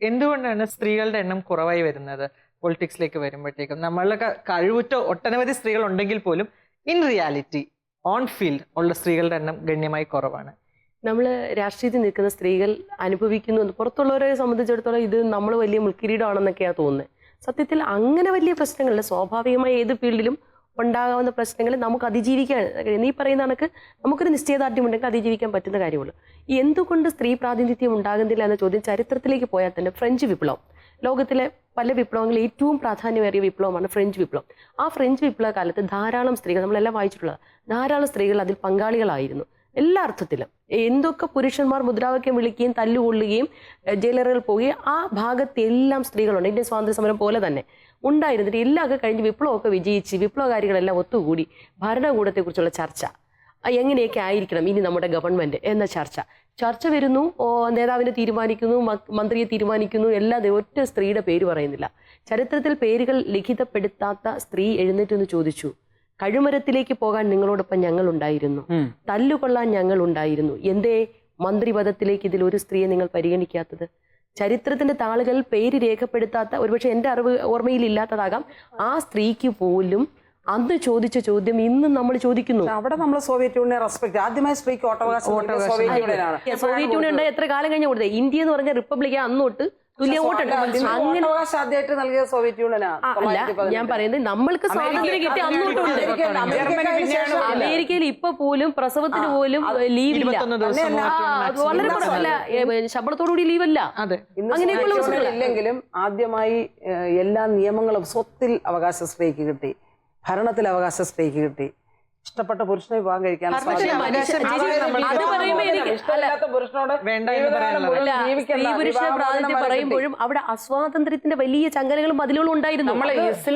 എന്തുകൊണ്ടാണ് സ്ത്രീകളുടെ എണ്ണം കുറവായി വരുന്നത് പൊളിറ്റിക്സിലേക്ക് വരുമ്പോഴത്തേക്കും? നമ്മളുടെ കഴിവുറ്റ ഒട്ടനവധി സ്ത്രീകൾ ഉണ്ടെങ്കിൽ പോലും ഇൻ റിയാലിറ്റി ഓൺ ഫീൽഡ് ഉള്ള സ്ത്രീകളുടെ എണ്ണം ഗണ്യമായി കുറവാണ്. നമ്മൾ രാഷ്ട്രീയത്തിൽ നിൽക്കുന്ന സ്ത്രീകൾ അനുഭവിക്കുന്നു, പുറത്തുള്ളവരെ സംബന്ധിച്ചിടത്തോളം ഇത് നമ്മൾ വലിയ മുൾക്കിരീടമാണെന്നൊക്കെയാണ് തോന്നുന്നത്. സത്യത്തിൽ അങ്ങനെ വലിയ പ്രശ്നങ്ങളില്ല. സ്വാഭാവികമായി ഏത് ഫീൽഡിലും ഉണ്ടാകാവുന്ന പ്രശ്നങ്ങൾ നമുക്ക് അതിജീവിക്കാൻ, നീ പറയുന്ന കണക്ക് നമുക്കൊരു നിശ്ചയദാർഢ്യം ഉണ്ടെങ്കിൽ അതിജീവിക്കാൻ പറ്റുന്ന കാര്യമുള്ളൂ. എന്തുകൊണ്ട് സ്ത്രീ പ്രാതിനിധ്യം ഉണ്ടാകുന്നില്ല എന്ന ചോദ്യം ചരിത്രത്തിലേക്ക് പോയാൽ തന്നെ ഫ്രഞ്ച് വിപ്ലവം, ലോകത്തിലെ പല വിപ്ലവങ്ങളിൽ ഏറ്റവും പ്രാധാന്യമേറിയ വിപ്ലവമാണ് ഫ്രഞ്ച് വിപ്ലവം. ആ ഫ്രഞ്ച് വിപ്ലവ കാലത്ത് ധാരാളം സ്ത്രീകൾ, നമ്മളെല്ലാം വായിച്ചിട്ടുള്ളത്, ധാരാളം സ്ത്രീകൾ അതിൽ പങ്കാളികളായിരുന്നു. എല്ലാ അർത്ഥത്തിലും എന്തൊക്കെ പുരുഷന്മാർ മുദ്രാവാക്യം വിളിക്കുകയും തല്ലുകൊള്ളുകയും ജയിലറുകൾ പോവുകയും ആ ഭാഗത്ത് എല്ലാം സ്ത്രീകളുണ്ട്. ഇന്ത്യൻ സ്വാതന്ത്ര്യ സമരം പോലെ തന്നെ ഉണ്ടായിരുന്നിട്ട് എല്ലാമൊക്കെ കഴിഞ്ഞ് വിപ്ലവമൊക്കെ വിജയിച്ച് വിപ്ലവകാരികളെല്ലാം ഒത്തുകൂടി ഭരണകൂടത്തെക്കുറിച്ചുള്ള ചർച്ച, എങ്ങനെയൊക്കെ ആയിരിക്കണം ഇനി നമ്മുടെ ഗവൺമെന്റ് എന്ന ചർച്ച വരുന്നു. നേതാവിനെ തീരുമാനിക്കുന്നു, മന്ത്രിയെ തീരുമാനിക്കുന്നു, എല്ലാം ഒറ്റ സ്ത്രീയുടെ പേര് പറയുന്നില്ല. ചരിത്രത്തിൽ പേരുകൾ ലിഖിതപ്പെടുത്താത്ത സ്ത്രീ എഴുന്നേറ്റെന്ന് ചോദിച്ചു, കഴുമരത്തിലേക്ക് പോകാൻ നിങ്ങളോടൊപ്പം ഞങ്ങൾ ഉണ്ടായിരുന്നു, തല്ലുകൊള്ളാൻ ഞങ്ങൾ ഉണ്ടായിരുന്നു, എന്തേ മന്ത്രിപദത്തിലേക്ക് ഇതിൽ ഒരു സ്ത്രീയെ നിങ്ങൾ പരിഗണിക്കാത്തത്? ചരിത്രത്തിന്റെ താളുകൾ പേര് രേഖപ്പെടുത്താത്ത, ഒരുപക്ഷെ എൻ്റെ അറിവ് ഓർമ്മയിൽ ഇല്ലാത്തതാകാം, ആ സ്ത്രീക്ക് പോലും അന്ന് ചോദിച്ച ചോദ്യം ഇന്നും നമ്മൾ ചോദിക്കുന്നു. അവിടെ നമ്മൾ സോവിയറ്റ് യൂണിയൻ റെസ്പെക്ട്, ആദ്യമായി സ്ത്രീക്ക് വോട്ടവകാശം സോവിയറ്റ് യൂണിയൻ ഉണ്ടായി എത്ര കാലം കഴിഞ്ഞ കൊടുത്തത്? ഇന്ത്യ എന്ന് പറഞ്ഞ റിപ്പബ്ലിക് അന്നോട്ട് തുല്യ വോട്ടുണ്ട്. അങ്ങനെ ആദ്യമായിട്ട് നൽകിയ സോവിയറ്റ് യൂണിയനാണ്. അല്ല, ഞാൻ പറയുന്നത് നമ്മൾക്ക് സ്വാതന്ത്ര്യം കിട്ടി അന്നോട്ടുണ്ട്. അമേരിക്കയിൽ ഇപ്പൊ പോലും പ്രസവത്തിന് പോലും ലീവില്ല, വളരെ ശമ്പളത്തോടുകൂടി ലീവല്ല. അങ്ങനെയൊക്കെയുള്ള ഇല്ലെങ്കിലും ആദ്യമായി എല്ലാ നിയമങ്ങളും, സ്വത്തിൽ അവകാശം സ്ത്രീക്ക് കിട്ടി, ഭരണത്തിൽ അവകാശം സ്ത്രീക്ക് കിട്ടി, ഇഷ്ടപ്പെട്ട പുരുഷനെ വിവാഹം കഴിക്കാൻ പറയുമ്പോഴും അവിടെ അസ്വാതന്ത്ര്യത്തിന്റെ വലിയ ചങ്ങലകളും മതിലുകളും ഉണ്ടായിരുന്നു.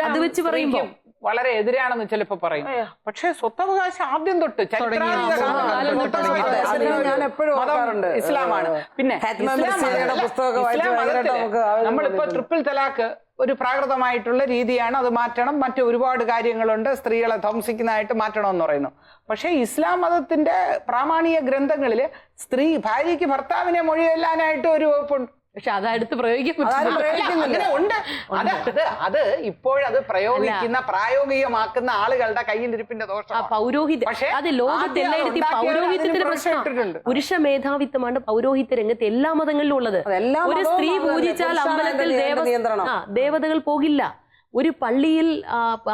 അത് വെച്ച് പറയുമ്പോൾ വളരെ എതിരാണെന്ന് ചിലപ്പോ പറയും. പക്ഷെ സ്വത്തവകാശം ആദ്യം തൊട്ട് ഞാൻ എപ്പോഴും ഇസ്ലാമാണ്. പിന്നെ നമ്മളിപ്പോ ട്രിപ്പിൾ തലാഖ് ഒരു പ്രാകൃതമായിട്ടുള്ള രീതിയാണ്, അത് മാറ്റണം, മറ്റു ഒരുപാട് കാര്യങ്ങളുണ്ട്, സ്ത്രീകളെ ധ്വംസിക്കുന്നതായിട്ട് മാറ്റണമെന്ന് പറയുന്നു. പക്ഷേ ഇസ്ലാം മതത്തിന്റെ പ്രാമാണിക ഗ്രന്ഥങ്ങളിൽ സ്ത്രീ ഭാര്യയ്ക്ക് ഭർത്താവിനെ മൊഴിയെല്ലാനായിട്ട് ഒരു വകുപ്പുണ്ട്. പക്ഷെ അതെടുത്ത് പ്രയോഗിക്കാൻ ഉണ്ട്. അത് ഇപ്പോഴത് പ്രയോഗിക്കുന്ന, പ്രായോഗികമാക്കുന്ന ആളുകളുടെ കയ്യിലിരിപ്പിന്റെ ദോഷം. പൗരോഹിത്യം, അത് ലോകത്തെല്ലായിടത്തും പൗരോഹിത്യത്തിന്റെ പ്രശ്നം. പുരുഷ മേധാവിത്വമാണ് പൗരോഹിത്യ രംഗത്ത് എല്ലാ മതങ്ങളിലും ഉള്ളത്. ഒരു സ്ത്രീ പൂജിച്ചാൽ അമ്പലത്തിൽ ദേവതകൾ പോകില്ല, ഒരു പള്ളിയിൽ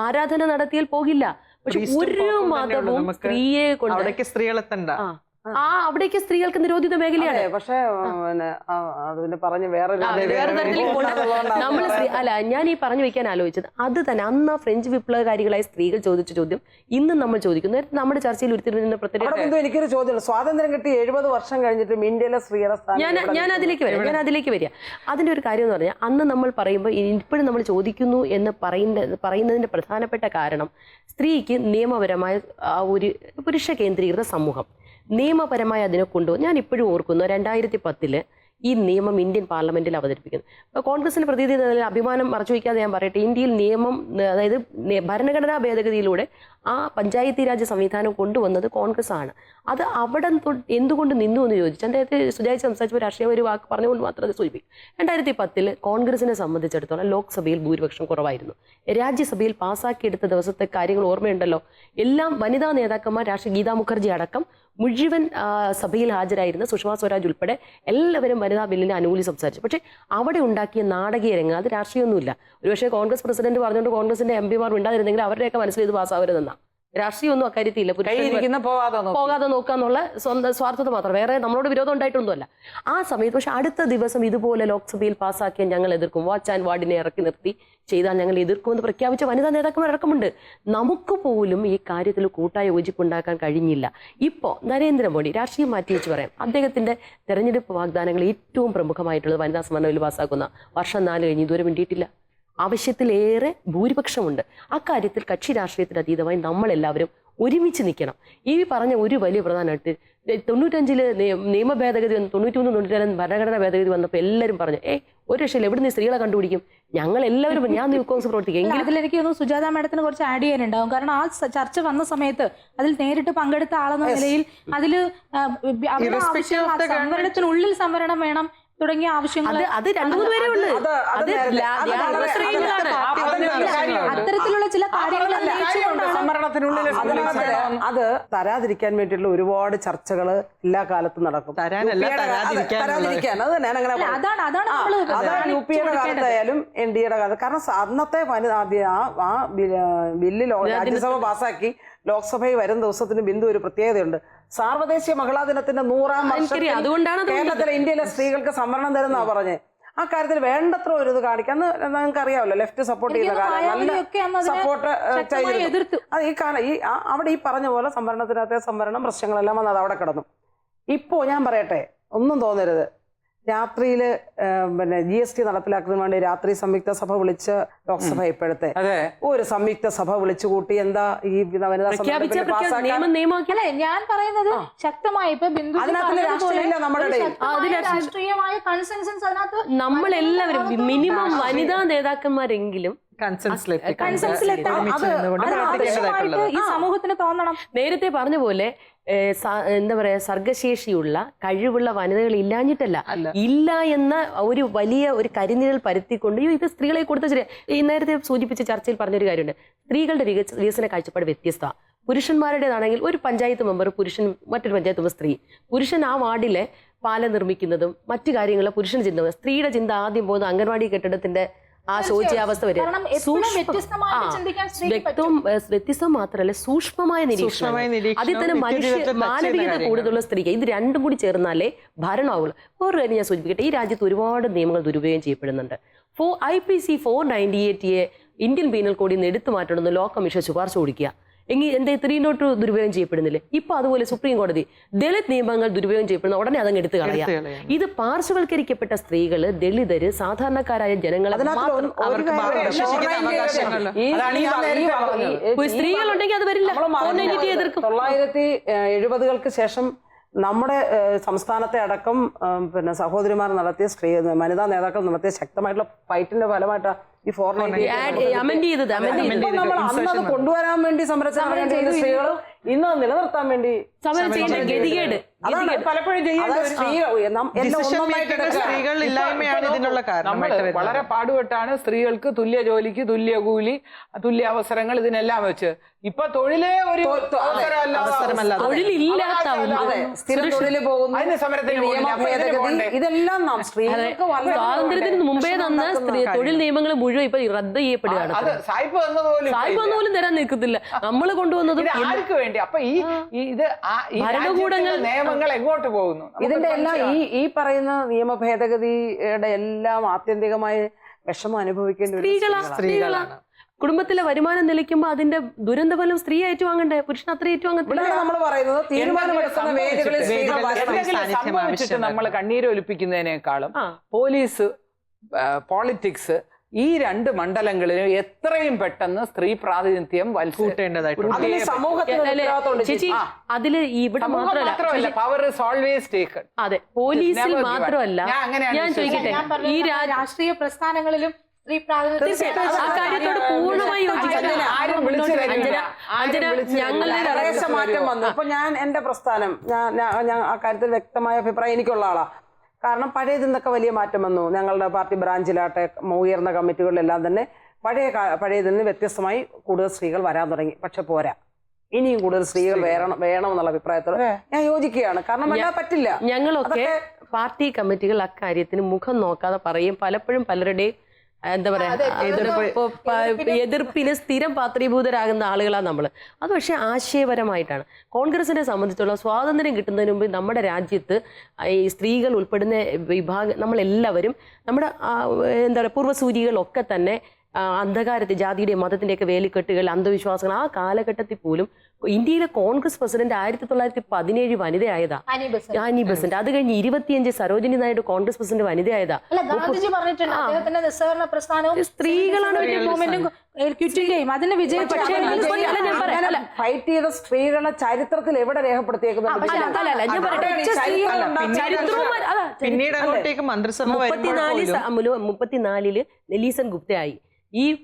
ആരാധന നടത്തിയാൽ പോകില്ല. പക്ഷെ ഒരു മതവും സ്ത്രീയെ കൊണ്ട് സ്ത്രീകളെത്തണ്ട, അവിടേക്ക് സ്ത്രീകൾക്ക് നിരോധിത മേഖലയാണ്. പക്ഷേ പറഞ്ഞ് വേറെ നമ്മൾ അല്ല, ഞാൻ ഈ പറഞ്ഞു വെക്കാൻ ആലോചിച്ചത് അത് തന്നെ. അന്ന് ഫ്രഞ്ച് വിപ്ലവകാരികളായ സ്ത്രീകൾ ചോദിച്ച ചോദ്യം ഇന്നും നമ്മൾ ചോദിക്കുന്നു. നമ്മുടെ ചർച്ചയിൽ ഉരുത്തിരിഞ്ഞ പ്രത്യേക എനിക്കൊരു ചോദ്യം, സ്വാതന്ത്ര്യം കിട്ടി 70 വർഷം കഴിഞ്ഞിട്ടും ഇന്ത്യയിലെ സ്ത്രീയുടെ ഞാൻ അതിലേക്ക് വരിക. അതിന്റെ ഒരു കാര്യം എന്ന് പറഞ്ഞാൽ, അന്ന് നമ്മൾ പറയുമ്പോൾ ഇപ്പോഴും നമ്മൾ ചോദിക്കുന്നു എന്ന് പറയുന്നതിന്റെ പ്രധാനപ്പെട്ട കാരണം, സ്ത്രീക്ക് നിയമപരമായ ഒരു പുരുഷ കേന്ദ്രീകൃത സമൂഹം നിയമപരമായി അതിനെ കൊണ്ടുപോകും. ഞാൻ ഇപ്പോഴും ഓർക്കുന്നു 2010 ഈ നിയമം ഇന്ത്യൻ പാർലമെന്റിൽ അവതരിപ്പിക്കുന്നു. അപ്പോൾ കോൺഗ്രസിന്റെ പ്രതിനിധി അഭിമാനം മറച്ചു വയ്ക്കാതെ ഞാൻ പറയട്ടെ, ഇന്ത്യയിൽ നിയമം, അതായത് ഭരണഘടനാ ഭേദഗതിയിലൂടെ ആ പഞ്ചായത്തി രാജ് സംവിധാനം കൊണ്ടുവന്നത് കോൺഗ്രസ് ആണ്. അത് അവിടെ എന്തുകൊണ്ട് നിന്നു എന്ന് ചോദിച്ചു. അദ്ദേഹത്തെ സുജായി സംസാരിച്ചപ്പോൾ രാഷ്ട്രീയ ഒരു വാക്ക് പറഞ്ഞുകൊണ്ട് മാത്രം അത് സൂചിപ്പിക്കും. 2010 കോൺഗ്രസിനെ സംബന്ധിച്ചിടത്തോളം ലോക്സഭയിൽ ഭൂരിപക്ഷം കുറവായിരുന്നു. രാജ്യസഭയിൽ പാസ്സാക്കിയെടുത്ത ദിവസത്തെ കാര്യങ്ങൾ ഓർമ്മയുണ്ടല്ലോ. എല്ലാം വനിതാ നേതാക്കന്മാർ, ഗീതാ മുഖർജി അടക്കം മുഴുവൻ സഭയിൽ ഹാജരായിരുന്ന സുഷമ സ്വരാജ് ഉൾപ്പെടെ എല്ലാവരും വനിതാ ബില്ലിനെ അനുകൂലി സംസാരിച്ചു. പക്ഷേ അവിടെ ഉണ്ടാക്കിയ നാടകീയ രംഗം, അത് രാഷ്ട്രീയമൊന്നുമില്ല. ഒരുപക്ഷെ കോൺഗ്രസ് പ്രസിഡന്റ് പറഞ്ഞുകൊണ്ട് കോൺഗ്രസിന്റെ എംപിമാർ ഉണ്ടായിരുന്നെങ്കിൽ അവരുടെയൊക്കെ മനസ്സിൽ ഇത് പാസ്സാവരുതെന്നാ. രാഷ്ട്രീയമൊന്നും അക്കാര്യത്തില്ല. പോകാതെ നോക്കാന്നുള്ള സ്വന്തം സ്വാർത്ഥത മാത്രം, വേറെ നമ്മളോട് വിരോധം ഉണ്ടായിട്ടൊന്നുമല്ല ആ സമയത്ത്. പക്ഷെ അടുത്ത ദിവസം ഇതുപോലെ ലോക്സഭയിൽ പാസ്സാക്കിയാൽ ഞങ്ങൾ എതിർക്കും, വാച്ച് ആൻഡ് വാർഡിനെ ഇറക്കി നിർത്തി ചെയ്താൽ ഞങ്ങൾ എതിർക്കുമെന്ന് പ്രഖ്യാപിച്ച വനിതാ നേതാക്കന്മാർ അടക്കമുണ്ട്. നമുക്ക് പോലും ഈ കാര്യത്തിൽ കൂട്ടായ യോജിപ്പുണ്ടാക്കാൻ കഴിഞ്ഞില്ല. ഇപ്പോൾ നരേന്ദ്രമോദി, രാഷ്ട്രീയം മാറ്റി വെച്ച് പറയാം, അദ്ദേഹത്തിന്റെ തെരഞ്ഞെടുപ്പ് വാഗ്ദാനങ്ങൾ ഏറ്റവും പ്രമുഖമായിട്ടുള്ളത് വനിതാ സംവരണ ബിൽ പാസ്സാക്കുന്ന വർഷം 4 കഴിഞ്ഞ് ഇതുവരെ വേണ്ടിയിട്ടില്ല. ആവശ്യത്തിലേറെ ഭൂരിപക്ഷമുണ്ട്. അക്കാര്യത്തിൽ കക്ഷി രാഷ്ട്രീയത്തിന് അതീതമായി നമ്മളെല്ലാവരും ഒരുമിച്ച് നിൽക്കണം. ഈ പറഞ്ഞ ഒരു വലിയ പ്രധാനമായിട്ട് 95 നിയമ ഭേദഗതി വന്ന് 93, 92 ഭരണഘടനാ ഭേദഗതി വന്നപ്പോൾ എല്ലാവരും പറഞ്ഞു, ഒരു രക്ഷയിൽ എവിടെ നിന്ന് സ്ത്രീകളെ കണ്ടുപിടിക്കും? ഞങ്ങൾ എല്ലാവരും, ഞാൻ കോൺഗ്രസ് പ്രവർത്തിക്കും. അതിലെനിക്ക് തോന്നുന്നു സുജാത മാഡത്തിന് കുറച്ച് ആഡ് ചെയ്യാനുണ്ടാവും. കാരണം ആ ചർച്ച വന്ന സമയത്ത് അതിൽ നേരിട്ട് പങ്കെടുത്ത ആളെന്ന നിലയിൽ അതിൽ സംവരണത്തിനുള്ളിൽ സംവരണം വേണം, തുടങ്ങിയ ആവശ്യങ്ങൾ അത് 2-3 പേരേ ഉള്ളൂ. അത് ധ്യാന സ്ത്രീകളാണ്. അത്തരത്തിലുള്ള ചില കാര്യങ്ങൾ സംവരണത്തിനുള്ളിൽ അത് തരാതിരിക്കാൻ വേണ്ടിയിട്ടുള്ള ഒരുപാട് ചർച്ചകൾ എല്ലാ കാലത്തും നടക്കും. തരാതിരിക്കാൻ അത് ഞാൻ അങ്ങനെ അതാണ് യു പിയുടെ കാലത്തായാലും എൻ ഡി എയുടെ കാലത്ത്. കാരണം അന്നത്തെ ആ ബില്ല് രാജ്യസഭ പാസാക്കി ലോക്സഭയിൽ വരും ദിവസത്തിന് ബിന്ദു ഒരു പ്രത്യേകതയുണ്ട്. സാർവദേശീയ മഹിളാ ദിനത്തിന്റെ 100ാം വർഷത്തിൽ കേരളത്തിലെ ഇന്ത്യയിലെ സ്ത്രീകൾക്ക് സംവരണം തരുന്നാ പറഞ്ഞത്. ആ കാര്യത്തിൽ വേണ്ടത്ര ഒരു ഇത് കാണിക്കാന്ന് നിങ്ങൾക്ക് അറിയാമല്ലോ. ലെഫ്റ്റ് സപ്പോർട്ട് ചെയ്യുന്ന കാര്യം നല്ല സപ്പോർട്ട് ചെയ്തിരുന്നു. അത് ഈ കാലം അവിടെ ഈ പറഞ്ഞ പോലെ സംവരണത്തിനകത്തെ സംവരണം പ്രശ്നങ്ങളെല്ലാം വന്നത് അവിടെ കിടന്നു. ഇപ്പോ ഞാൻ പറയട്ടെ, ഒന്നും തോന്നരുത്, രാത്രിയിൽ പിന്നെ GST നടപ്പിലാക്കുന്നതിന് വേണ്ടി രാത്രി സംയുക്ത സഭ വിളിച്ച് ലോക്സഭ ഇപ്പോഴത്തെ ഒരു സംയുക്ത സഭ വിളിച്ചു കൂട്ടി എന്താ ഈ വനിതാ അല്ലെ ഞാൻ പറയുന്നത് ശക്തമായി ഇപ്പൊ ബിന്ദു രാഷ്ട്രീയമായ കൺസെൻസസ് അതിനകത്ത് നമ്മളെല്ലാവരും മിനിമം വനിതാ നേതാക്കന്മാരെങ്കിലും ഈ സമൂഹത്തിന് തോന്നണം. നേരത്തെ പറഞ്ഞ പോലെ എന്താ പറയാ, സർഗശേഷിയുള്ള കഴിവുള്ള വനിതകൾ ഇല്ലാഞ്ഞിട്ടല്ല, ഇല്ല എന്ന ഒരു വലിയ ഒരു കരിനിഴൽ പരത്തിക്കൊണ്ട് ഇത് സ്ത്രീകളെ കൊടുത്ത ശരിയാ. ഈ നേരത്തെ സൂചിപ്പിച്ച ചർച്ചയിൽ പറഞ്ഞൊരു കാര്യമുണ്ട്, സ്ത്രീകളുടെ വികസന കാഴ്ചപ്പാട് വ്യത്യസ്തമാണ്. പുരുഷന്മാരുടേതാണെങ്കിൽ ഒരു പഞ്ചായത്ത് മെമ്പർ പുരുഷൻ, മറ്റൊരു പഞ്ചായത്ത് മെമ്പർ സ്ത്രീ. പുരുഷൻ ആ വാർഡിലെ പാലം നിർമ്മിക്കുന്നതും മറ്റു കാര്യങ്ങളും പുരുഷൻ ചിന്ത, സ്ത്രീയുടെ ചിന്ത ആദ്യം പോകുന്ന അംഗൻവാടി കെട്ടിടത്തിന്റെ ആ ശോച്യാവസ്ഥ വരെ. വ്യത്യസ്തം മാത്രമല്ല സൂക്ഷ്മമായ നിരീക്ഷണം, അതിൽ തന്നെ മാനവികത കൂടുതലുള്ള സ്ത്രീക്ക്. ഇത് രണ്ടും കൂടി ചേർന്നാലേ ഭരണമാവുള്ളൂ. ഒരു കാര്യം ഞാൻ സൂചിപ്പിക്കട്ടെ, ഈ രാജ്യത്ത് ഒരുപാട് നിയമങ്ങൾ ദുരുപയോഗം ചെയ്യപ്പെടുന്നുണ്ട്. IPC 498 ഇന്ത്യൻ പീനൽ കോഡിൽ നിന്ന് എടുത്തു മാറ്റണമെന്ന് ലോ കമ്മീഷൻ ശുപാർശ കൊടുക്കുക. എങ്കിൽ എന്റെ 3-0 ദുരുപയോഗം ചെയ്യപ്പെടുന്നില്ലേ? ഇപ്പൊ അതുപോലെ സുപ്രീം കോടതി ദളിത് നിയമങ്ങൾ ദുരുപയോഗം ചെയ്യപ്പെടുന്ന ഉടനെ അതങ്ങ് എടുത്തു കളയാം. ഇത് പാർശ്വവൽക്കരിക്കപ്പെട്ട സ്ത്രീകള്, ദളിതര്, സാധാരണക്കാരായ ജനങ്ങൾ, സ്ത്രീകളുണ്ടെങ്കിൽ അത് വരില്ല. 1970-കൾക്ക് ശേഷം നമ്മുടെ സംസ്ഥാനത്തെ അടക്കം പിന്നെ സഹോദരിമാർ നടത്തിയ വനിതാ നേതാക്കൾ നടത്തിയ ശക്തമായിട്ടുള്ള ഫൈറ്റിന്റെ ഫലമായിട്ടാണ് ഈ 498 നമ്മൾ അന്നത് കൊണ്ടുവരാൻ വേണ്ടി സമരം ചെയ്യുന്ന സ്ത്രീകൾ ഇന്ന് നിലനിർത്താൻ വേണ്ടി സമരം ചെയ്യേണ്ട ഗതികേട് പലപ്പോഴും വളരെ പാടുപെട്ടാണ് സ്ത്രീകൾക്ക് തുല്യ ജോലിക്ക് തുല്യ കൂലി, തുല്യ അവസരങ്ങൾ ഇതിനെല്ലാം വെച്ച് ഇപ്പൊ തൊഴിലേ ഒരു തൊഴിലില്ലാത്ത അതിന് സമരത്തിന് ഇതെല്ലാം നാം സ്ത്രീകൾക്ക് സ്വാതന്ത്ര്യത്തിന് മുമ്പേ തന്ന തൊഴിൽ നിയമങ്ങൾ മുഴുവൻ ഇപ്പൊ റദ്ദ് ചെയ്യപ്പെടുകയാണ്. അത് സായിപ്പ് പോലും തരാൻ നിൽക്കത്തില്ല. നമ്മൾ കൊണ്ടുവന്നത് ആർക്ക് വേണ്ടി? അപ്പൊ ഇത് ഭരണകൂടങ്ങൾ നിയമങ്ങൾ എങ്ങോട്ട് പോകുന്നു? ഇതിന്റെ എല്ലാം ഈ പറയുന്ന നിയമ ഭേദഗതിയുടെ എല്ലാം ആത്യന്തികമായ വിഷമം അനുഭവിക്കേണ്ട സ്ത്രീകളാണ്. കുടുംബത്തിലെ വരുമാനം നിലയ്ക്കുമ്പോ അതിന്റെ ദുരന്തഫലം സ്ത്രീ ഏറ്റുവാങ്ങണ്ടേ? പുരുഷൻ അത്ര ഏറ്റുവാങ്ങത്തില്ല. നമ്മൾ പറയുന്നത് തീരുമാനമെടുക്കുന്ന വേദികളിൽ സംഭവിച്ചിട്ട് നമ്മൾ കണ്ണീരൊലിപ്പിക്കുന്നതിനേക്കാളും പോലീസ്, പോളിറ്റിക്സ്, ഈ 2 മണ്ഡലങ്ങളിലും എത്രയും പെട്ടെന്ന് സ്ത്രീ പ്രാതിനിധ്യം ചേച്ചി, അതില് ഇവിടെ മാത്രമല്ല, പവർ ഈസ് ഓൾവേസ് ടേക്കൺ. അതെ, പോലീസിൽ മാത്രമല്ല. ഞാൻ ചോദിക്കട്ടെ, ഈ രാഷ്ട്രീയ പ്രസ്ഥാനങ്ങളിലും സ്ത്രീ പ്രാതിനിധ്യം ആ കാര്യത്തോട് പൂർണ്ണമായി യോജിക്കുന്നു. മാറ്റം വന്നു. അപ്പൊ ഞാൻ എന്റെ പ്രസ്ഥാനം ഞാൻ ആ കാര്യത്തിൽ വ്യക്തമായ അഭിപ്രായം എനിക്കുള്ള ആളാ. കാരണം പഴയതിൽ നിന്നൊക്കെ വലിയ മാറ്റം വന്നു. ഞങ്ങളുടെ പാർട്ടി ബ്രാഞ്ചിലാട്ടെ ഉയർന്ന കമ്മിറ്റികളിലെല്ലാം തന്നെ പഴയതിൽ നിന്ന് വ്യത്യസ്തമായി കൂടുതൽ സ്ത്രീകൾ വരാൻ തുടങ്ങി. പക്ഷെ പോരാ, ഇനിയും കൂടുതൽ സ്ത്രീകൾ വേണമെന്നുള്ള അഭിപ്രായത്തോട് ഞാൻ യോജിക്കുകയാണ്. കാരണം അല്ലാതെ പറ്റില്ല. ഞങ്ങളൊക്കെ പാർട്ടി കമ്മിറ്റികൾ അക്കാര്യത്തിന് മുഖം നോക്കാതെ പറയും. പലപ്പോഴും പലരുടെയും എന്താ പറയാ എതിർപ്പിന് സ്ഥിരം പാത്രീഭൂതരാകുന്ന ആളുകളാണ് നമ്മൾ. അത് പക്ഷെ ആശയപരമായിട്ടാണ്. കോൺഗ്രസിനെ സംബന്ധിച്ചുള്ള സ്വാതന്ത്ര്യം കിട്ടുന്നതിന് മുമ്പ് നമ്മുടെ രാജ്യത്ത് ഈ സ്ത്രീകൾ ഉൾപ്പെടുന്ന വിഭാഗം നമ്മളെല്ലാവരും നമ്മുടെ എന്താ പറയുക പൂർവ്വസൂരികളൊക്കെ തന്നെ അന്ധകാരത്തിൽ ജാതിയുടെയും മതത്തിന്റെയൊക്കെ വേലിക്കെട്ടുകൾ, അന്ധവിശ്വാസങ്ങൾ, ആ കാലഘട്ടത്തിൽ പോലും ഇന്ത്യയിലെ കോൺഗ്രസ് പ്രസിഡന്റ് 1917 വനിതയായതാ, ആനി ബസന്റ്. അത് കഴിഞ്ഞ് 25 സരോജിനി നായിഡു കോൺഗ്രസ് പ്രസിഡന്റ് വനിതയായതാ. സ്ത്രീകളാണ് ഫൈറ്റ് ചെയ്ത സ്ത്രീകളെ ചരിത്രത്തിൽ എവിടെ രേഖപ്പെടുത്തിയേക്കുന്നത്? 34 നെലീസൺ ഗുപ്തയായി.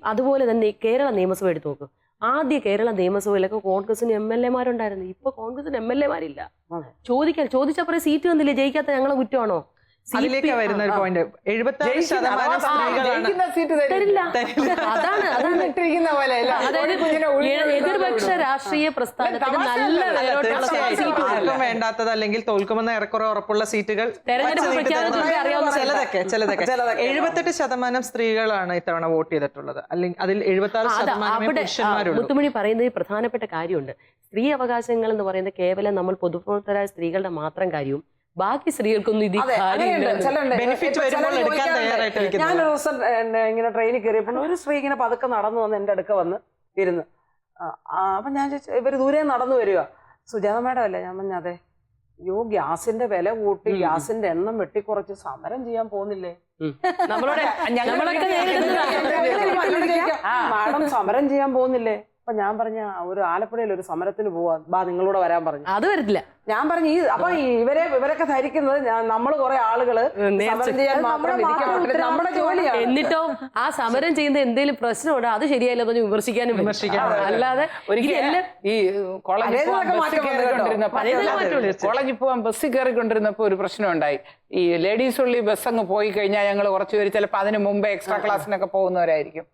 അതുപോലെ തന്നെ കേരള നിയമസഭ എടുത്തു നോക്കും. ആദ്യ കേരള നിയമസഭയിലൊക്കെ കോൺഗ്രസിന് MLA മാരുണ്ടായിരുന്നു. ഇപ്പൊ കോൺഗ്രസിന് MLA മാരില്ല. ചോദിച്ചപ്പോ സീറ്റ് വന്നില്ലേ, ജയിക്കാത്ത ഞങ്ങളെ കുറ്റമാണോ? അതിലേക്ക് വരുന്ന ഒരു പോയിന്റ് 76% സ്ത്രീകളാണ് തരില്ല. അതാണ് എതിർപക്ഷ രാഷ്ട്രീയ പ്രസ്ഥാനത്തിന് നല്ല വേരോട്ടമുള്ള സീറ്റുകൾ ആർക്കും വേണ്ടാത്തത് അല്ലെങ്കിൽ തോൽക്കുമെന്ന് ഏറെക്കുറെ ഉറപ്പുള്ള സീറ്റുകൾ തെരഞ്ഞെടുപ്പ് പ്രഖ്യാപനത്തിലൂടെ അറിയാവുന്ന ചിലതൊക്കെ 78% സ്ത്രീകളാണ് ഇത്തവണ വോട്ട് ചെയ്തിട്ടുള്ളത്. അല്ലെങ്കിൽ അതിൽ 76% പുരുഷന്മാരുള്ളൂ. മുത്തുമണി പറയുന്നത് പ്രധാനപ്പെട്ട കാര്യമുണ്ട്. സ്ത്രീ അവകാശങ്ങൾ എന്ന് പറയുന്നത് കേവലം നമ്മൾ പൊതുപ്രവർത്തകരായ സ്ത്രീകളുടെ മാത്രം കാര്യവും ബാക്കി സ്ത്രീകൾക്കൊന്നും ഇത് ബെനിഫിറ്റ് വരുമ്പോൾ എടുക്കാൻ തയ്യാറായിട്ടിരിക്കുന്നു. ഞാനൊരു ദിവസം ഇങ്ങനെ ട്രെയിനിൽ കയറിയപ്പോൾ ഒരു സ്ത്രീ ഇങ്ങനെ പതുക്കെ നടന്നു വന്ന് എൻ്റെ അടുക്ക വന്ന് ഇരുന്ന്. അപ്പൊ ഞാൻ ചോദിച്ചു, ഇവര് ദൂരെ നടന്നു വരിക, സുജാത മാഡം അല്ലേ? ഞാൻ പറഞ്ഞ അതെ. അയ്യോ, ഗ്യാസിന്റെ വില കൂട്ടി, ഗ്യാസിന്റെ എണ്ണം വെട്ടിക്കുറച്ച് സമരം ചെയ്യാൻ പോകുന്നില്ലേ? മാഡം സമരം ചെയ്യാൻ പോകുന്നില്ലേ? അപ്പൊ ഞാൻ പറഞ്ഞ ഒരു ആലപ്പുഴയിൽ ഒരു സമരത്തിന് പോവാ, ബാ നിങ്ങളൂടെ വരാൻ പറഞ്ഞു. അത് വരില്ല. ഞാൻ പറഞ്ഞു അപ്പൊ ഇവരൊക്കെ ധരിക്കുന്നത് നമ്മൾ കുറെ ആളുകള് സമരം ചെയ്യാൻ മാത്രം നമ്മുടെ ജോലിയാണ്. എന്നിട്ടോ ആ സമരം ചെയ്യുന്ന എന്തെങ്കിലും പ്രശ്നമുണ്ടോ അത് ശരിയല്ല പറഞ്ഞ് വിമർശിക്കാനും അല്ലാതെ ഈ കോളേജിൽ പോകാൻ ബസ്സിൽ കയറിക്കൊണ്ടിരുന്നപ്പോ ഒരു പ്രശ്നം ഉണ്ടായി. ഈ ലേഡീസ് ഉള്ളി ബസ് അങ്ങ് പോയി കഴിഞ്ഞാൽ ഞങ്ങൾ കുറച്ചുപേര് ചിലപ്പോൾ അതിന് മുമ്പേ എക്സ്ട്രാ ക്ലാസ്സിനൊക്കെ പോകുന്നവരായിരിക്കും.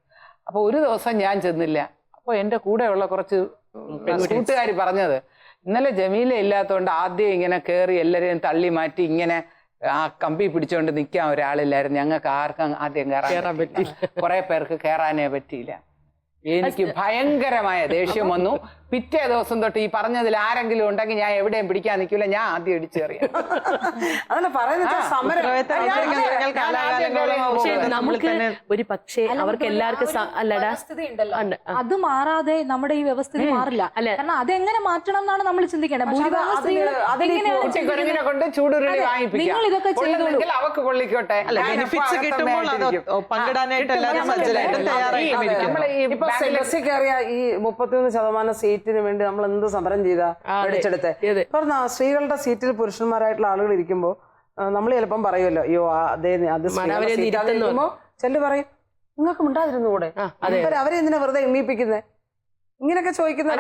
അപ്പൊ ഒരു ദിവസം ഞാൻ ചെന്നില്ല. അപ്പൊ എന്റെ കൂടെയുള്ള കുറച്ച് കൂട്ടുകാർ പറഞ്ഞത്, ഇന്നലെ ജമീല ഇല്ലാത്തതുകൊണ്ട് ആദ്യം ഇങ്ങനെ കയറി എല്ലാരെയും തള്ളി മാറ്റി ഇങ്ങനെ ആ കമ്പി പിടിച്ചുകൊണ്ട് നിൽക്കാൻ ഒരാളില്ലായിരുന്നു, ഞങ്ങൾക്ക് ആർക്കും ആദ്യം കയറാൻ പറ്റില്ല, കുറെ പേർക്ക് കയറാനേ പറ്റിയില്ല. എനിക്ക് ഭയങ്കരമായ ദേഷ്യം വന്നു. പിറ്റേ ദിവസം തൊട്ട് ഈ പറഞ്ഞതിൽ ആരെങ്കിലും ഉണ്ടെങ്കിൽ ഞാൻ എവിടെയും പിടിക്കാൻ നിൽക്കില്ല, ഞാൻ ആദ്യം ഇടിച്ചെറിയാം. നമുക്ക് ഒരു പക്ഷേ അവർക്ക് എല്ലാവർക്കും അത് മാറാതെ നമ്മുടെ ഈ വ്യവസ്ഥിതി മാറില്ല. കാരണം അതെങ്ങനെ മാറ്റണം എന്നാണ് നമ്മൾ ചിന്തിക്കേണ്ടത്. കൊണ്ട് ചൂടുരുളി വാങ്ങിപ്പിക്കാം, ഇതൊക്കെ ചെയ്തോളൂ, അവക്ക് പൊള്ളിക്കോട്ടെ. ബെനിഫിറ്റ്സ് കിട്ടുമ്പോൾ അത് പങ്കിടാനായിട്ട് എല്ലാവരും സജ്ജരായിട്ടും തയ്യാറായിട്ടും. ബസ്സിൽ കയറിയ ഈ 33% സീറ്റിന് വേണ്ടി നമ്മൾ എന്ത് സമരം ചെയ്താ മേടിച്ചെടുത്തേ. പറഞ്ഞ സ്ത്രീകളുടെ സീറ്റിൽ പുരുഷന്മാരായിട്ടുള്ള ആളുകൾ ഇരിക്കുമ്പോ നമ്മൾ ചിലപ്പം പറയുമല്ലോ, അയ്യോ അത് ചെല്ലു പറയും, നിങ്ങൾക്ക് ഉണ്ടാതിരുന്നുകൂടെ, അവരെ എന്തിനാ വെറുതെ എണ്ണീപ്പിക്കുന്നത്, ഇങ്ങനെയൊക്കെ ചോദിക്കുന്നത്.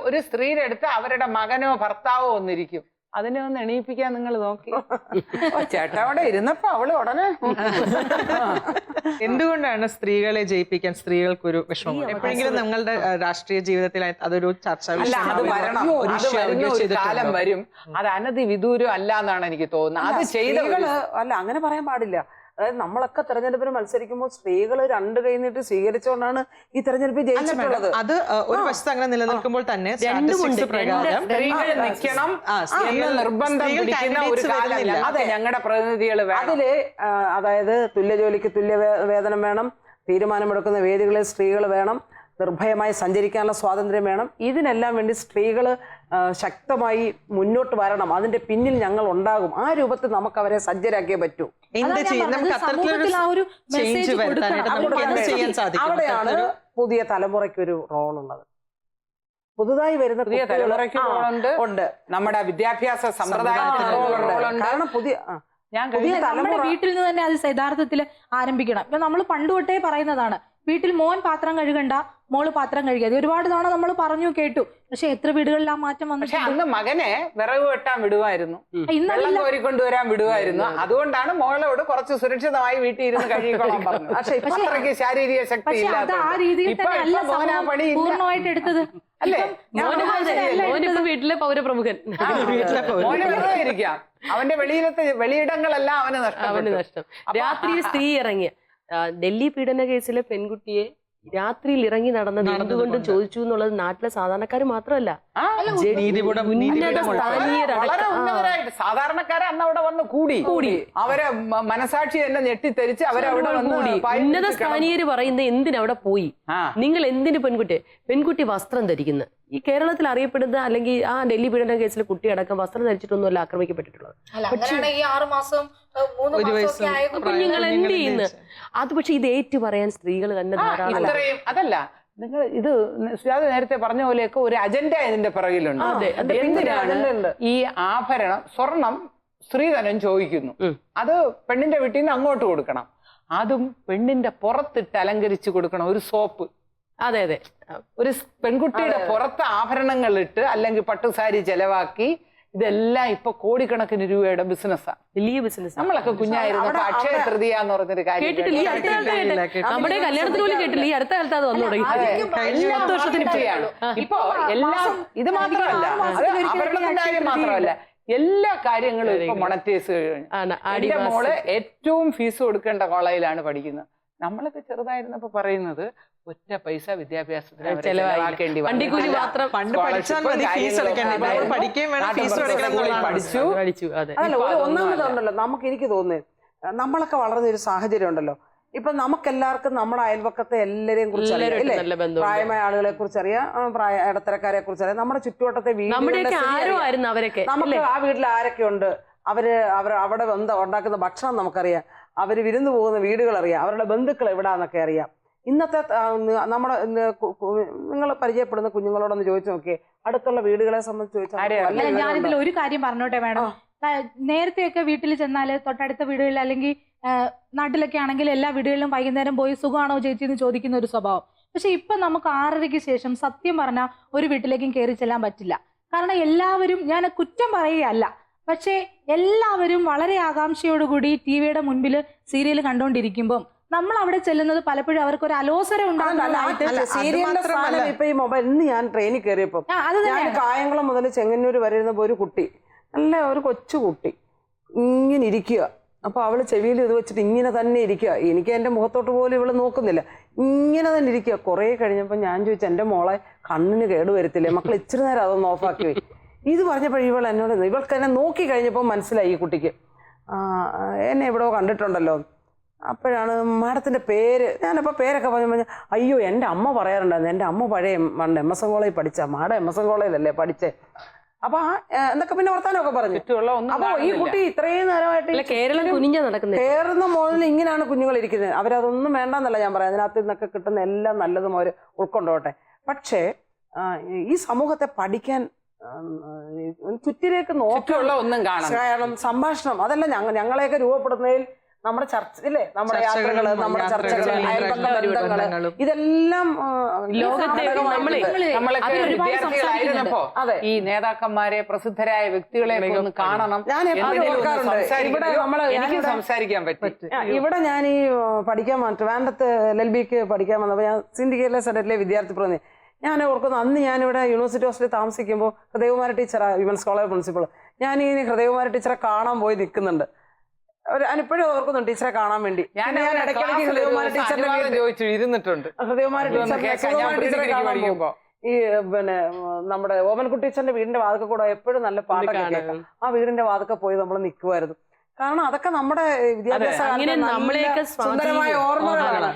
ഒരു സ്ത്രീയുടെ അടുത്ത് അവരുടെ മകനോ ഭർത്താവോ ഒന്നിരിക്കും, അതിനെ ഒന്ന് എണീപ്പിക്കാൻ നിങ്ങൾ നോക്കി. ചേട്ടാ അവിടെ ഇരുന്നപ്പോ അവള് ഉടനെ. എന്തുകൊണ്ടാണ് സ്ത്രീകളെ ജയിപ്പിക്കാൻ സ്ത്രീകൾക്കൊരു വിഷമം? എപ്പോഴെങ്കിലും നിങ്ങളുടെ രാഷ്ട്രീയ ജീവിതത്തിൽ അതൊരു ചർച്ചാ കാലം വരും, അത് അനധി വിദൂരം അല്ല എന്നാണ് എനിക്ക് തോന്നുന്നത്. അത് ചെയ്തകള് അല്ല, അങ്ങനെ പറയാൻ പാടില്ല. അതായത് നമ്മളൊക്കെ തെരഞ്ഞെടുപ്പിന് മത്സരിക്കുമ്പോൾ സ്ത്രീകൾ രണ്ട് കൈ നീട്ടി സ്വീകരിച്ചുകൊണ്ടാണ് ഈ തെരഞ്ഞെടുപ്പിൽ ജയിച്ചിട്ടുള്ളത്. അത് ഒരു വശത്ത് അങ്ങനെ നിലനിൽക്കുമ്പോൾ തന്നെ അതെ ഞങ്ങളുടെ പ്രതിനിധികൾ അതില് അതായത് തുല്യ ജോലിക്ക് തുല്യ വേതനം വേണം, തീരുമാനമെടുക്കുന്ന വേദികളിൽ സ്ത്രീകൾ വേണം, നിർഭയമായി സഞ്ചരിക്കാനുള്ള സ്വാതന്ത്ര്യം വേണം. ഇതിനെല്ലാം വേണ്ടി സ്ത്രീകൾ ശക്തമായി മുന്നോട്ട് വരണം. അതിന്റെ പിന്നിൽ ഞങ്ങൾ ഉണ്ടാകും. ആ രൂപത്തിൽ നമുക്ക് അവരെ സജ്ജരാക്കിയേ പറ്റൂ. അവിടെയാണ് പുതിയ തലമുറയ്ക്ക് ഒരു റോളുള്ളത്. പുതുതായി വരുന്ന പുതിയ തലമുറയ്ക്ക് ഉണ്ട്, നമ്മുടെ വിദ്യാഭ്യാസ സമ്പ്രദായത്തിനുണ്ട്. കാരണം നമ്മുടെ വീട്ടിൽ നിന്ന് തന്നെ അത് യഥാർത്ഥത്തിൽ ആരംഭിക്കണം. ഇപ്പൊ നമ്മൾ പണ്ട് തൊട്ടേ പറയുന്നതാണ്, വീട്ടിൽ മോൻ പാത്രം കഴുകണ്ട, മോള് പാത്രം കഴുകിയത് ഒരുപാട് തവണ നമ്മൾ പറഞ്ഞു കേട്ടു. പക്ഷെ എത്ര വീടുകളിൽ ആ മാറ്റം വന്നു? പക്ഷെ അന്ന് മകനെ വിറക് വെട്ടാൻ വിടുവായിരുന്നു, വെള്ളം കോരിക്കൊണ്ടുവരാൻ വിടുവായിരുന്നു. അതുകൊണ്ടാണ് മോളോട് കുറച്ച് സുരക്ഷിതമായി വീട്ടിൽ ഇരുന്ന് കഴുകിക്കോളാൻ പറഞ്ഞു. അത്രയ്ക്ക് ശാരീരിക ശക്തി ഇല്ലാത്ത ആ രീതിയിൽ പൂർണ്ണമായിട്ട് എടുത്തത് അല്ലേ? വീട്ടിലെ പൗരപ്രമുഖൻ മോനെ വെറുതെ ഇരിക്കാം, അവന്റെ വെളിയിടങ്ങളെല്ലാം അവന് നഷ്ടം. രാത്രിയിൽ സ്ത്രീ ഇറങ്ങിയ ഡൽഹി പീഡന കേസിലെ പെൺകുട്ടിയെ രാത്രിയിൽ ഇറങ്ങി നടന്നത് എന്തുകൊണ്ടും ചോദിച്ചു എന്നുള്ളത് നാട്ടിലെ സാധാരണക്കാർ മാത്രമല്ല, സാധാരണക്കാരെ അന്ന് അവിടെ വന്ന് കൂടി അവരെ മനസാക്ഷി തന്നെ ഞെട്ടിത്തെരിച്ച് അവരവിടെ വന്ന് ഉന്നത സ്ഥാനീയര് പറയുന്നത് എന്തിനവിടെ പോയി, നിങ്ങൾ എന്തിന് പെൺകുട്ടി വസ്ത്രം ധരിക്കുന്നത്? ഈ കേരളത്തിൽ അറിയപ്പെടുന്ന അല്ലെങ്കിൽ ആ ഡൽഹി പീഡന കേസിലെ കുട്ടിയടക്കം വസ്ത്രം ധരിച്ചിട്ടൊന്നുമല്ല ആക്രമിക്കപ്പെട്ടിട്ടുള്ളത്. കുഞ്ഞുങ്ങൾ എന്ത് ചെയ്യുന്നു? അത് പക്ഷെ ഇത് ഏറ്റു പറയാൻ സ്ത്രീകൾ തന്നെ ധാരാളം. അതല്ല, നിങ്ങൾ ഇത് നേരത്തെ പറഞ്ഞ പോലെയൊക്കെ ഒരു അജണ്ട ഇതിന്റെ പിറകിലുണ്ട്. എന്തിനാണ് ഈ ആഭരണം സ്വർണം സ്ത്രീധനം ചോദിക്കുന്നു? അത് പെണ്ണിന്റെ വീട്ടിൽ നിന്ന് അങ്ങോട്ട് കൊടുക്കണം, അതും പെണ്ണിന്റെ പുറത്തിട്ട് അലങ്കരിച്ച് കൊടുക്കണം. ഒരു സോപ്പ്, അതെ അതെ, ഒരു പെൺകുട്ടിയുടെ പുറത്ത് ആഭരണങ്ങൾ ഇട്ട് അല്ലെങ്കിൽ പട്ടുസാരി ചെലവാക്കി ഇതെല്ലാം ഇപ്പൊ കോടിക്കണക്കിന് രൂപയുടെ ബിസിനസ്സാണ്. വലിയ ബിസിനസ്. നമ്മളൊക്കെ കുഞ്ഞായിരുന്നപ്പോ അക്ഷയ തൃതീയ എന്ന് പറഞ്ഞൊരു കാര്യം കേട്ടിട്ടില്ല. ഈ അടുത്ത കാലത്ത് നമ്മുടെ കല്യാണത്തിന് പോലും കേട്ടില്ല. ഈ അടുത്ത കാലത്ത് അത് വന്നു തുടങ്ങി. 10 വർഷത്തിന് ഇപ്പൊ എല്ലാം ഇത് മാത്രമല്ല, അത് അവരുടെ കാര്യം മാത്രമല്ല, എല്ലാ കാര്യങ്ങളും ഇപ്പൊ മൊണറ്റൈസ് കഴിഞ്ഞു. എന്റെ മോള് ഏറ്റവും ഫീസ് കൊടുക്കേണ്ട കോളേജിലാണ് പഠിക്കുന്നത്. നമ്മളൊക്കെ ചെറുതായിരുന്നപ്പോ പറയുന്നത് ഒറ്റ പൈസ വിദ്യാഭ്യാസത്തിന് ചെലവാക്കേണ്ടി പഠിച്ചു. അതല്ല, ഒന്നാമതുണ്ടല്ലോ നമുക്ക്, എനിക്ക് തോന്നുന്നത് നമ്മളൊക്കെ വളർന്ന ഒരു സാഹചര്യം ഉണ്ടല്ലോ. ഇപ്പൊ നമുക്കെല്ലാവർക്കും നമ്മുടെ അയൽവക്കത്തെ എല്ലാരെയും കുറിച്ച് അറിയാം, പ്രായമായ ആളുകളെ കുറിച്ച് അറിയാം, ഇടത്തരക്കാരെ കുറിച്ച് അറിയാം, നമ്മുടെ ചുറ്റുവട്ടത്തെ നമുക്ക് ആ വീട്ടിൽ ആരൊക്കെ ഉണ്ട്, അവിടെ ഉണ്ടാക്കുന്ന ഭക്ഷണം നമുക്കറിയാം, അവര് വിരുന്ന് പോകുന്ന വീടുകൾ അറിയാം, അവരുടെ ബന്ധുക്കൾ എവിടാന്നൊക്കെ അറിയാം. ഇന്നത്തെ നമ്മുടെ നിങ്ങൾ പരിചയപ്പെടുന്ന കുഞ്ഞുങ്ങളോടൊന്ന് ചോദിച്ചു നോക്കിയേ, അടുത്തുള്ള വീടുകളെ സംബന്ധിച്ച് ചോദിച്ചാൽ. ഞാനിതിൽ ഒരു കാര്യം പറഞ്ഞോട്ടെ വേണം. നേരത്തെയൊക്കെ വീട്ടിൽ ചെന്നാല് തൊട്ടടുത്ത വീടുകളിൽ അല്ലെങ്കിൽ നാട്ടിലൊക്കെ ആണെങ്കിൽ എല്ലാ വീടുകളിലും വൈകുന്നേരം പോയി സുഖമാണോ ചേച്ചി എന്ന് ചോദിക്കുന്ന ഒരു സ്വഭാവം. പക്ഷെ ഇപ്പൊ നമുക്ക് 6:30-ക്ക് ശേഷം സത്യം പറഞ്ഞാൽ ഒരു വീട്ടിലേക്കും കയറി ചെല്ലാൻ പറ്റില്ല. കാരണം എല്ലാവരും, ഞാൻ കുറ്റം പറയുകയല്ല, പക്ഷെ എല്ലാവരും വളരെ ആകാംക്ഷയോടുകൂടി ടിവിയുടെ മുൻപിൽ സീരിയൽ കണ്ടോണ്ടിരിക്കുമ്പോൾ നമ്മൾ അവിടെ ചെല്ലുന്നത് പലപ്പോഴും അവർക്ക് ഒരു അലോസരം ഇപ്പൊ ഈ മൊബൈൽ. ഇന്ന് ഞാൻ ട്രെയിനിൽ കയറിയപ്പോ ഞാൻ കായംകുളം മുതൽ ചെങ്ങന്നൂർ വരെ ഇരുന്നപ്പോ ഒരു കുട്ടി, നല്ല ഒരു കൊച്ചു കുട്ടി ഇങ്ങനെ ഇരിക്കുക. അപ്പൊ അവള് ചെവിയിൽ ഇത് വെച്ചിട്ട് ഇങ്ങനെ തന്നെ ഇരിക്കുക. എനിക്ക് എന്റെ മുഖത്തോട്ട് പോലും ഇവള് നോക്കുന്നില്ല, ഇങ്ങനെ തന്നെ ഇരിക്കുക. കുറെ കഴിഞ്ഞപ്പോ ഞാൻ ചോദിച്ചു, എന്റെ മോളെ കണ്ണിന് കേടുവരത്തില്ലേ മക്കൾ, ഇച്ചിരി നേരം അതൊന്ന് ഓഫാക്കി പോയി. ഇത് പറഞ്ഞപ്പോൾ ഇവൾ എന്നോട്, ഇവൾക്ക് എന്നെ നോക്കി കഴിഞ്ഞപ്പോൾ മനസ്സിലായി ഈ കുട്ടിക്ക് എന്നെ എവിടെയോ കണ്ടിട്ടുണ്ടല്ലോ. അപ്പോഴാണ് മാഡത്തിന്റെ പേര്, ഞാനപ്പോൾ പേരൊക്കെ പറഞ്ഞു. അയ്യോ, എൻ്റെ അമ്മ പറയാറുണ്ടായിരുന്നു, എൻ്റെ അമ്മ പഴയ MS കോളേജിൽ പഠിച്ച, മാഡം MS കോളേജിലല്ലേ പഠിച്ചേ. അപ്പൊ എന്നൊക്കെ പിന്നെ വർത്താനമൊക്കെ പറഞ്ഞു. അപ്പൊ ഈ കുട്ടി ഇത്രയും നേരമായിട്ട് കേരളം കുനിഞ്ഞ നടക്കുന്നത്, കേറുന്ന മുതൽ ഇങ്ങനെയാണ് കുഞ്ഞുങ്ങൾ ഇരിക്കുന്നത്. അവരതൊന്നും വേണ്ടെന്നല്ല ഞാൻ പറയാം, അതിനകത്ത് നിന്നൊക്കെ കിട്ടുന്ന എല്ലാം നല്ലതും അവർ ഉൾക്കൊണ്ടോട്ടെ. പക്ഷേ ഈ സമൂഹത്തെ പഠിക്കാൻ ചുറ്റിലേക്ക് നോക്കിയുള്ള ഒന്നും കാരണം സംഭാഷണം, അതല്ല ഞങ്ങളെയൊക്കെ രൂപപ്പെടുന്നതിൽ നമ്മുടെ ചർച്ച ഇല്ലേ, നമ്മുടെ യാത്രകള്, നമ്മുടെ ചർച്ചകള്, ബന്ധങ്ങള്, ഇതെല്ലാം അതെ. ഈ നേതാക്കന്മാരെ, പ്രസിദ്ധരായ വ്യക്തികളെ ഒന്ന് കാണണം. ഞാൻ എപ്പോഴും ഓർക്കാറുണ്ട്, ഇവിടെ എനിക്ക് സംസാരിക്കാൻ പറ്റും. ഇവിടെ ഞാൻ ഈ പഠിക്കാൻ ട്രിവാൻഡ്രത്ത് LLBക്ക് പഠിക്കാൻ വന്നപ്പോൾ ഞാൻ സിൻഡിക്കേറ്റിലെ സെനറ്റിലെ വിദ്യാർത്ഥി പ്രതിനിധി. ഞാൻ ഓർക്കുന്നു, അന്ന് ഞാനിവിടെ യൂണിവേഴ്സിറ്റി ഹോസ്റ്റലിൽ താമസിക്കുമ്പോൾ ഹൃദയകുമാരി ടീച്ചറാ വിമൻസ് കോളേജ് പ്രിൻസിപ്പൾ. ഞാൻ ഈ ഹൃദയകുമാരി ടീച്ചറെ കാണാൻ പോയി നിൽക്കുന്നുണ്ട്. ഞാനിപ്പോഴും ഓർക്കുന്നുണ്ട് ടീച്ചറെ കാണാൻ വേണ്ടി. ഞാൻ ഇടയ്ക്കിടയ്ക്ക് ഹൃദയകുമാരി ടീച്ചറിനെ ഇരുന്നിട്ടുണ്ട്. ഹൃദയകുമാരി ടീച്ചറെ കാണാൻ പോകുമ്പോ ഈ പിന്നെ നമ്മുടെ ഓമൻകുട്ടി ടീച്ചറിന്റെ വീടിന്റെ വാതിൽക്ക് കൂടെ എപ്പോഴും നല്ല പാട്ടൊക്കെ കേൾക്കാം. ആ വീടിന്റെ വാതിൽക്ക് പോയി നമ്മൾ നിൽക്കുമായിരുന്നു. കാരണം അതൊക്കെ നമ്മുടെ വിദ്യാഭ്യാസ സുന്ദരമായ ഓർമ്മകളാണ്.